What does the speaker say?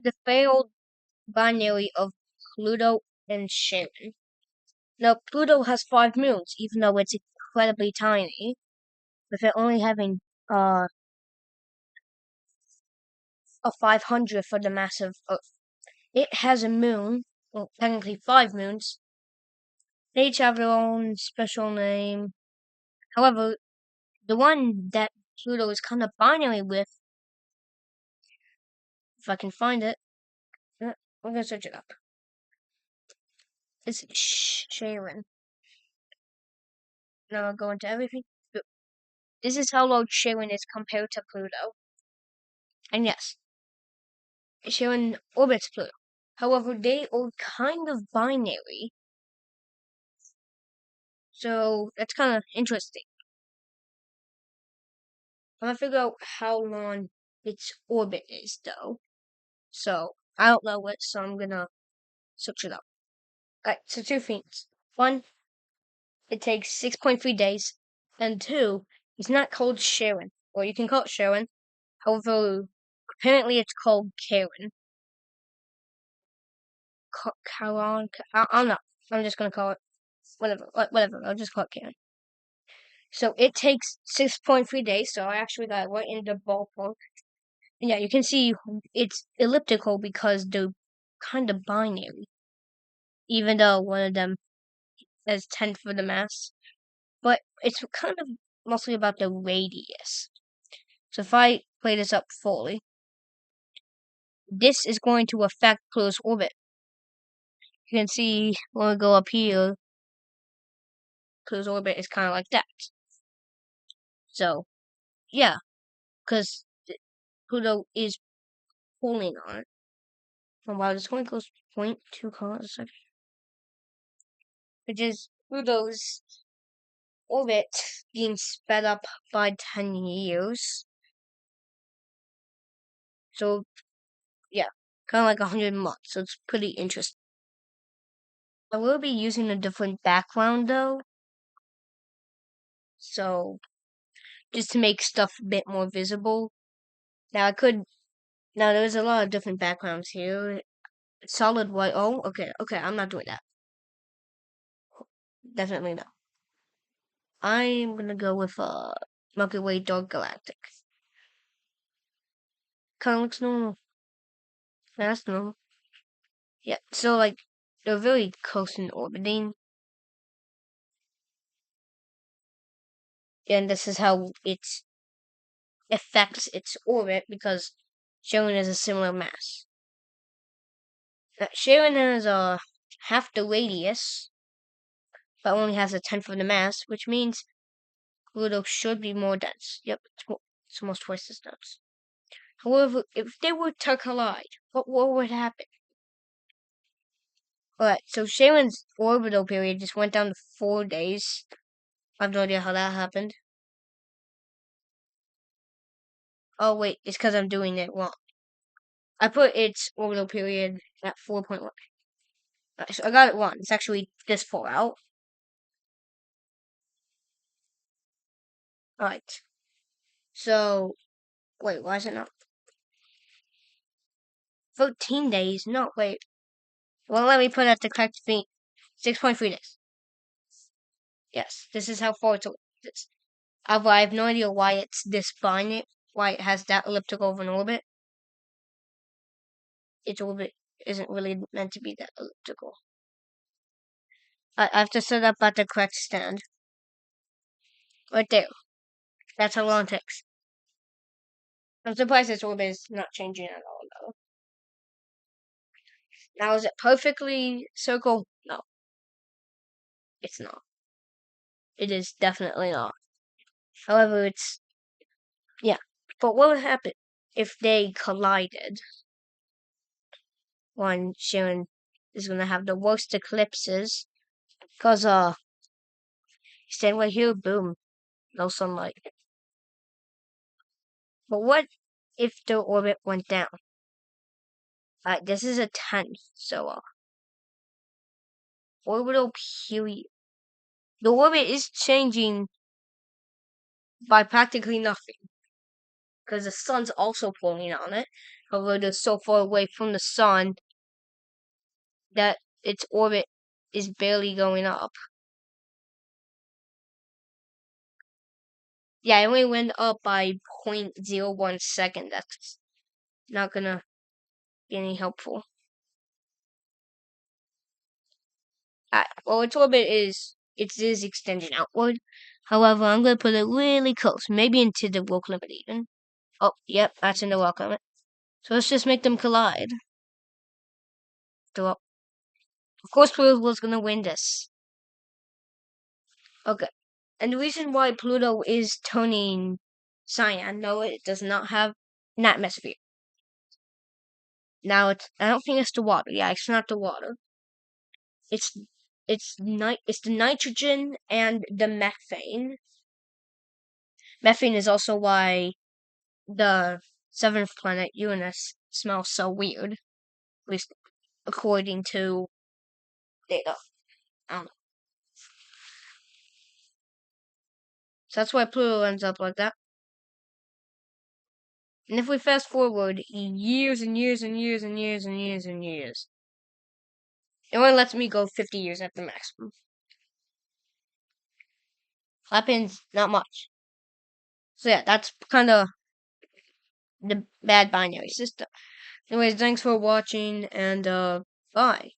The failed binary of Pluto and Charon. Now, Pluto has 5 moons, even though it's incredibly tiny, with it only having a 500 for the mass of Earth. It has a moon, well, technically 5 moons. They each have their own special name. However, the one that Pluto is kind of binary with, if I can find it, we're gonna search it up. It's Charon. Now I'll go into everything. This is how large Charon is compared to Pluto. And yes, Charon orbits Pluto. However, they are kind of binary. So that's kind of interesting. I'm gonna figure out how long its orbit is, though. So I don't know it, so I'm gonna search it up. Alright, so 2 things. One, it takes 6.3 days. And two, it's not called Charon. Or you can call it Charon. However, apparently it's called Charon. Charon? I don't know. I'm just gonna call it whatever. I'll just call it Charon. So it takes 6.3 days, so I actually got right in the ballpark. And yeah, you can see it's elliptical because they're kind of binary. Even though one of them has 10 for the mass. But it's kind of mostly about the radius. So if I play this up fully, this is going to affect Pluto's orbit. You can see when we go up here, Pluto's orbit is kind of like that. So, yeah, because Pluto is pulling on it. And wow, this one goes 0.2 kilometers a second. Which is Pluto's orbit being sped up by 10 years. So, yeah, kind of like 100 months. So it's pretty interesting. I will be using a different background though. So, just to make stuff a bit more visible. Now, there's a lot of different backgrounds here. Solid white. Oh, okay, I'm not doing that. Definitely not. I'm gonna go with Milky Way Dark Galactic. Kind of looks normal. That's normal. Yeah, so like they're very close in orbiting, and this is how it affects its orbit because Charon has a similar mass. Charon has half the radius, but only has a tenth of the mass, which means Pluto should be more dense. Yep, it's almost twice as dense. However, if they were to collide, what would happen? Alright, so Charon's orbital period just went down to 4 days. I have no idea how that happened. Oh wait, it's because I'm doing it wrong. I put its orbital period at 4.1. Right, so I got it wrong. It's actually this far out. Alright. So, wait, why is it not? 13 days? No, wait. Well, let me put at the correct feet. 6.3 days. Yes, this is how far it's this. I have no idea why it's this binary, why it has that elliptical of an orbit. Its orbit isn't really meant to be that elliptical. I have to set up at the correct stand. Right there. That's how long it takes. I'm surprised this orbit is not changing at all, though. Now, is it perfectly circle? No. It's not. It is definitely not. However, yeah. But what would happen if they collided? One, Sharon is gonna have the worst eclipses. Cause, stand right here, boom. No sunlight. But what if the orbit went down? This is a 10th, so, orbital period. The orbit is changing by practically nothing. Because the sun's also pulling on it. Although it is so far away from the sun that its orbit is barely going up. Yeah, it only went up by 0.01 second. That's not gonna be any helpful. Well, its orbit is extending outward. However, I'm gonna put it really close, maybe into the world limit even. Oh, yep, that's in the world limit. So let's just make them collide. So, of course, Pluto was gonna win this. Okay, and the reason why Pluto is turning cyan, no, it does not have an atmosphere. Now I don't think it's the water. Yeah, it's not the water. It's it's the nitrogen and the methane. Methane is also why the seventh planet, Uranus, smells so weird. At least according to data. I don't know. So that's why Pluto ends up like that. And if we fast forward years and years and years and years and years and years, it only lets me go 50 years at the maximum. Happens not much. So yeah, that's kind of the bad binary system. Anyways, thanks for watching, and bye.